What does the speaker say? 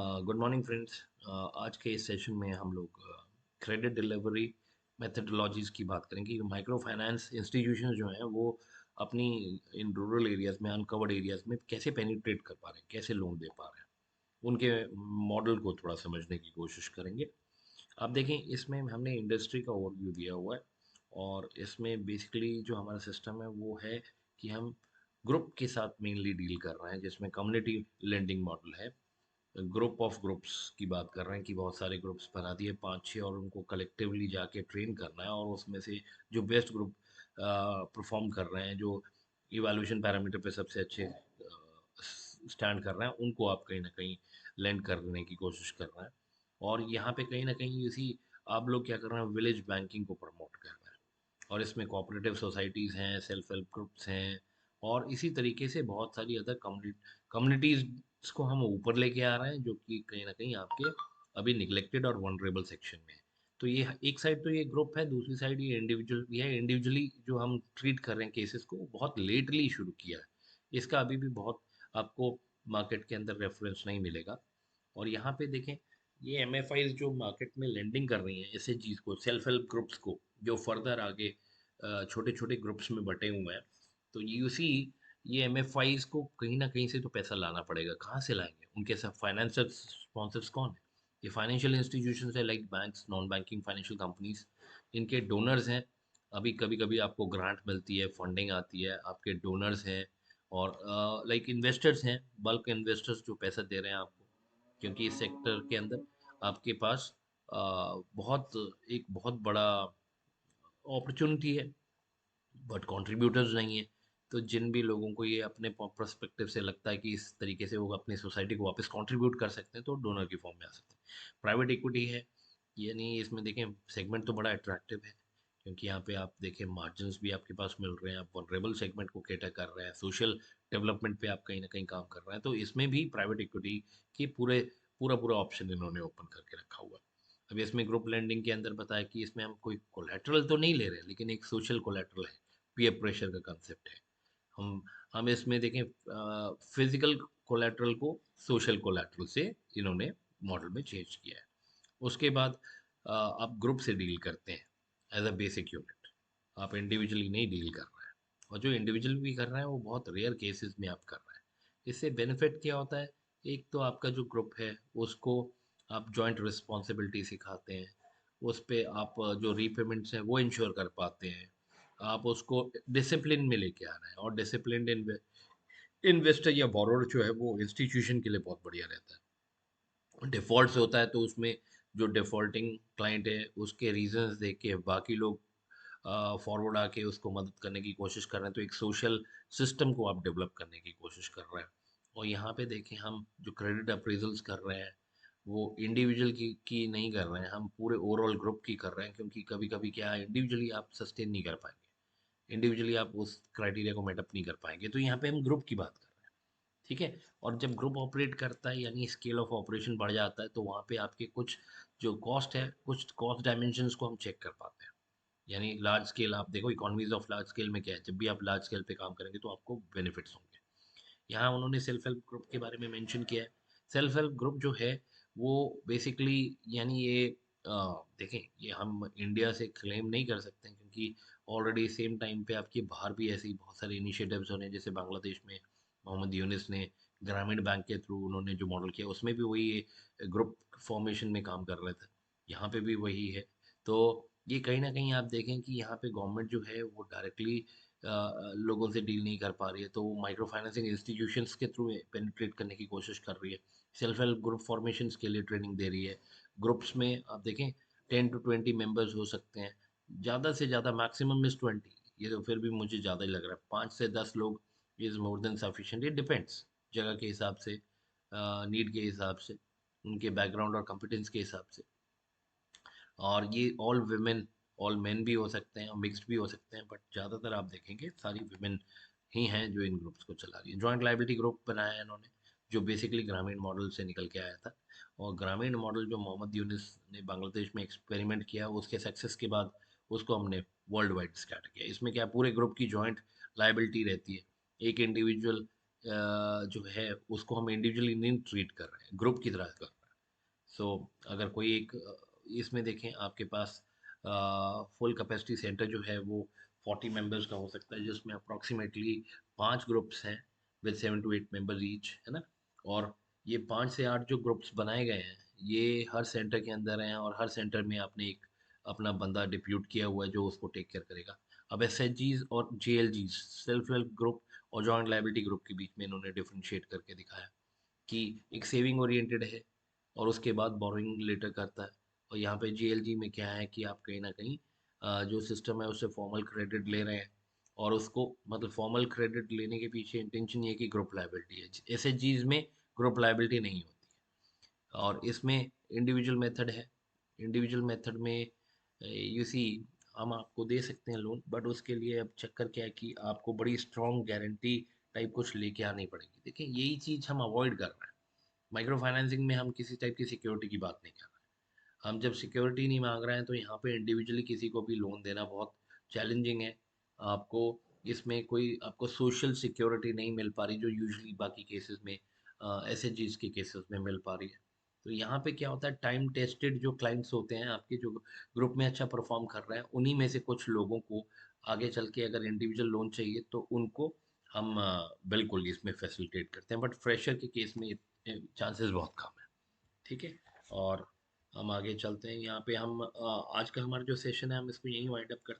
Good morning friends. आज के इस सेशन में हम लोग क्रेडिट डिलीवरी मेथडोलॉजीज़ की बात करेंगे कि माइक्रो फाइनेंस इंस्टीट्यूशन जो हैं वो अपनी इन रूरल एरियाज़ में अनकवर्ड एरियाज़ में कैसे पेनिट्रेट कर पा रहे हैं, कैसे लोन दे पा रहे हैं। उनके मॉडल को थोड़ा समझने की कोशिश करेंगे। आप देखें, इसमें हमने इंडस्ट्री का ओवरव्यू दिया हुआ है और इसमें बेसिकली जो हमारा सिस्टम है वो है कि हम ग्रुप के साथ मेनली डील कर रहे हैं, जिसमें कम्युनिटी लेंडिंग मॉडल है। ग्रुप ऑफ ग्रुप्स की बात कर रहे हैं कि बहुत सारे ग्रुप्स बना दिए 5-6 और उनको कलेक्टिवली जाके ट्रेन करना है और उसमें से जो बेस्ट ग्रुप परफॉर्म कर रहे हैं, जो इवैल्यूएशन पैरामीटर पे सबसे अच्छे स्टैंड कर रहे हैं, उनको आप कहीं ना कहीं लैंड करने की कोशिश कर रहे हैं। और यहाँ पे कहीं ना कहीं इसी आप लोग क्या कर रहे हैं, विलेज बैंकिंग को प्रमोट कर रहे हैं और इसमें कोऑपरेटिव सोसाइटीज़ हैं, सेल्फ हेल्प ग्रुप्स हैं और इसी तरीके से बहुत सारी अदर कम्युनिटीज़ को हम ऊपर लेके आ रहे हैं, जो कि कहीं न कहीं आपके अभी निग्लेक्टेड और वल्नरेबल सेक्शन में है। तो ये एक साइड तो ये ग्रुप है, दूसरी साइड ये इंडिविजुअल भी है। इंडिविजुअली जो हम ट्रीट कर रहे हैं केसेस को, बहुत लेटली शुरू किया है। इसका अभी भी बहुत आपको मार्केट के अंदर रेफरेंस नहीं मिलेगा। और यहाँ पे देखें, ये एमएफआईज़ जो मार्केट में लेंडिंग कर रही हैं एसएचजीज़ को, सेल्फ हेल्प ग्रुप्स को, जो फर्दर आगे छोटे-छोटे ग्रुप्स में बँटे हुए हैं। तो यू सी ये एमएफआईज़ को कहीं न कहीं से तो पैसा लाना पड़ेगा। कहाँ से लाएँगे? उनके साथ फाइनेंशियल स्पॉन्सर्स कौन है? ये फाइनेंशियल इंस्टीट्यूशंस है, like banks, non banking financial companies. इनके डोनर्स हैं। अभी कभी-कभी आपको ग्रांट मिलती है, फंडिंग आती है, आपके डोनर्स हैं और लाइक इन्वेस्टर्स हैं, बल्क इन्वेस्टर्स जो पैसा दे रहे हैं आपको। क्योंकि इस सेक्टर के अंदर आपके पास बहुत एक बहुत बड़ा अपॉर्चुनिटी है, बट कंट्रीब्यूटर्स नहीं है। तो जिन भी लोगों को ये अपने पर्सपेक्टिव से लगता है कि इस तरीके से वो अपनी सोसाइटी को वापस कंट्रीब्यूट कर सकते हैं, तो डोनर की फॉर्म में आ सकते हैं। प्राइवेट इक्विटी है, यानी इसमें देखें सेगमेंट तो बड़ा अट्रैक्टिव है, क्योंकि यहाँ पे आप देखें मार्जिन्स भी आपके पास मिल रहे हैं, आप वनरेबल सेगमेंट को कैटर कर रहे हैं, सोशल डेवलपमेंट पे आप कहीं ना कहीं काम कर रहे हैं। तो इसमें भी प्राइवेट इक्विटी की पूरा पूरा ऑप्शन इन्होंने ओपन करके रखा हुआ है। अब इसमें ग्रुप लैंडिंग के अंदर बताया कि इसमें हम कोई कोलेटरल तो नहीं ले रहे हैं, लेकिन एक सोशल कोलेटरल है। पीयर प्रेशर का कंसेप्ट है। हम इसमें देखें, फिजिकल कोलेटरल को सोशल कोलेटरल से इन्होंने मॉडल में चेंज किया है। उसके बाद आप ग्रुप से डील करते हैं एज अ बेसिक यूनिट। आप इंडिविजुअली नहीं डील कर रहे हैं, और जो इंडिविजुअल भी कर रहे हैं वो बहुत रेयर केसेस में आप कर रहे हैं। इससे बेनिफिट क्या होता है? एक तो आपका जो ग्रुप है उसको आप जॉइंट रिस्पॉन्सिबिलिटी सिखाते हैं, उस पे आप जो रीपेमेंट्स हैं वो इंश्योर कर पाते हैं। आप उसको डिसिप्लिन में लेके आ रहे हैं, और डिसिप्लिन इन्वेस्टर या बोरोर जो है वो इंस्टीट्यूशन के लिए बहुत बढ़िया रहता है। डिफ़ॉल्ट होता है तो उसमें जो डिफ़ॉल्टिंग क्लाइंट है उसके रीजंस देख के बाकी लोग फॉरवर्ड आके उसको मदद करने की कोशिश कर रहे हैं। तो एक सोशल सिस्टम को आप डेवलप करने की कोशिश कर रहे हैं। और यहाँ पे देखें, हम जो क्रेडिट अप्रेजल्स कर रहे हैं वो इंडिविजुअल की नहीं कर रहे हैं, हम पूरे ओवरऑल ग्रुप की कर रहे हैं, क्योंकि कभी कभी क्या है, इंडिविजुअली आप सस्टेन नहीं कर पाएंगे, इंडिविजुअली आप उस क्राइटेरिया को मेटअप नहीं कर पाएंगे। तो यहाँ पे हम ग्रुप की बात कर रहे हैं। ठीक है। और जब ग्रुप ऑपरेट करता है, यानी स्केल ऑफ ऑपरेशन बढ़ जाता है, तो वहाँ पे आपके कुछ जो कॉस्ट है, कुछ कॉस्ट डायमेंशंस को हम चेक कर पाते हैं। यानी लार्ज स्केल आप देखो, इकोनॉमीज ऑफ लार्ज स्केल में क्या है, जब भी आप लार्ज स्केल पे काम करेंगे तो आपको बेनिफिट्स होंगे। यहाँ उन्होंने सेल्फ हेल्प ग्रुप के बारे में मेंशन किया है। सेल्फ हेल्प ग्रुप जो है वो बेसिकली, यानी ये देखें, ये हम इंडिया से क्लेम नहीं कर सकते हैं, क्योंकि ऑलरेडी सेम टाइम पे आपके बाहर भी ऐसे ही बहुत सारे इनिशिएटिव्स हो रहे हैं। जैसे बांग्लादेश में मोहम्मद यूनिस ने ग्रामीण बैंक के थ्रू उन्होंने जो मॉडल किया, उसमें भी वही ग्रुप फॉर्मेशन में काम कर रहे थे। यहाँ पे भी वही है। तो ये कहीं ना कहीं आप देखें कि यहाँ पे गवर्नमेंट जो है वो डायरेक्टली लोगों से डील नहीं कर पा रही है, तो वो माइक्रो फाइनेंसिंग इंस्टीट्यूशंस के थ्रू पेनिट्रेट करने की कोशिश कर रही है। सेल्फ हेल्प ग्रुप फॉर्मेशंस के लिए ट्रेनिंग दे रही है। ग्रुप्स में आप देखें 10 to 20 मेंबर्स हो सकते हैं, ज़्यादा से ज़्यादा मैक्सिमम इज़ 20। ये तो फिर भी मुझे ज़्यादा ही लग रहा है, 5 से 10 लोग is more than sufficient. It depends जगह के हिसाब से, नीड के हिसाब से, उनके बैकग्राउंड और कॉम्पिटेंस के हिसाब से। और ये ऑल वुमेन, ऑल मेन भी हो सकते हैं और मिक्स्ड भी हो सकते हैं, बट ज़्यादातर आप देखेंगे सारी वुमेन ही हैं जो इन ग्रुप्स को चला रही है। जॉइंट लाइबिलिटी ग्रुप बनाया है इन्होंने, जो बेसिकली ग्रामीण मॉडल से निकल के आया था। और ग्रामीण मॉडल जो मोहम्मद यूनिस ने बांग्लादेश में एक्सपेरिमेंट किया, उसके सक्सेस के बाद उसको हमने वर्ल्ड वाइड स्टार्ट किया। इसमें क्या, पूरे ग्रुप की जॉइंट लाइबिलिटी रहती है। एक इंडिविजुअल जो है उसको हम इंडिविजुअली नहीं ट्रीट कर रहे हैं, ग्रुप की तरह कर रहे हैं। सो अगर कोई एक इसमें देखें आपके पास फुल कैपेसिटी सेंटर जो है वो 40 मेंबर्स का हो सकता है, जिसमें अप्रॉक्सीमेटली 5 ग्रुप्स हैं विद 7 टू 8 मेंबर्स ईच, है ना? और ये 5 से 8 जो ग्रुप्स बनाए गए हैं, ये हर सेंटर के अंदर हैं और हर सेंटर में आपने एक अपना बंदा डिप्यूट किया हुआ है जो उसको टेक केयर करेगा। अब एसएचजीज़ और जेएलजीज़, सेल्फ हेल्प ग्रुप और जॉइंट लायबिलिटी ग्रुप के बीच में इन्होंने डिफरेंशिएट करके दिखाया कि एक सेविंग ओरिएंटेड है और उसके बाद बोरोइंग लेटर करता है। और यहाँ पे जीएलजी में क्या है कि आप कहीं ना कहीं जो सिस्टम है उससे फॉर्मल क्रेडिट ले रहे हैं और उसको मतलब फॉर्मल क्रेडिट लेने के पीछे इंटेंशन ये है कि ग्रुप लायबिलिटी है। एसएचजीज में ग्रुप लायबिलिटी नहीं होती है और इसमें इंडिविजुअल मेथड है। इंडिविजुअल मेथड में यू सी हम आपको दे सकते हैं लोन, बट उसके लिए अब चक्कर क्या है कि आपको बड़ी स्ट्रॉन्ग गारंटी टाइप कुछ लेके आनी पड़ेगी। देखिए यही चीज़ हम अवॉइड कर रहे हैं। माइक्रो फाइनेंसिंग में हम किसी टाइप की सिक्योरिटी की बात नहीं कर रहे हैं। हम जब सिक्योरिटी नहीं मांग रहे हैं तो यहाँ पे इंडिविजुअली किसी को भी लोन देना बहुत चैलेंजिंग है। आपको इसमें कोई आपको सोशल सिक्योरिटी नहीं मिल पा रही जो यूजुअली बाकी केसेस में एसएचजीज के केसेस में मिल पा रही है। तो यहाँ पे क्या होता है, टाइम टेस्टेड जो क्लाइंट्स होते हैं आपके जो ग्रुप में अच्छा परफॉर्म कर रहे हैं, उन्हीं में से कुछ लोगों को आगे चल के अगर इंडिविजुअल लोन चाहिए तो उनको हम बिल्कुल इसमें फैसिलिटेट करते हैं, बट फ्रेशर के केस में चांसेस बहुत कम है। ठीक है। और हम आगे चलते हैं। यहाँ पे हम आज का हमारा जो सेशन है हम इसको यहीं वाइंड अप करते हैं।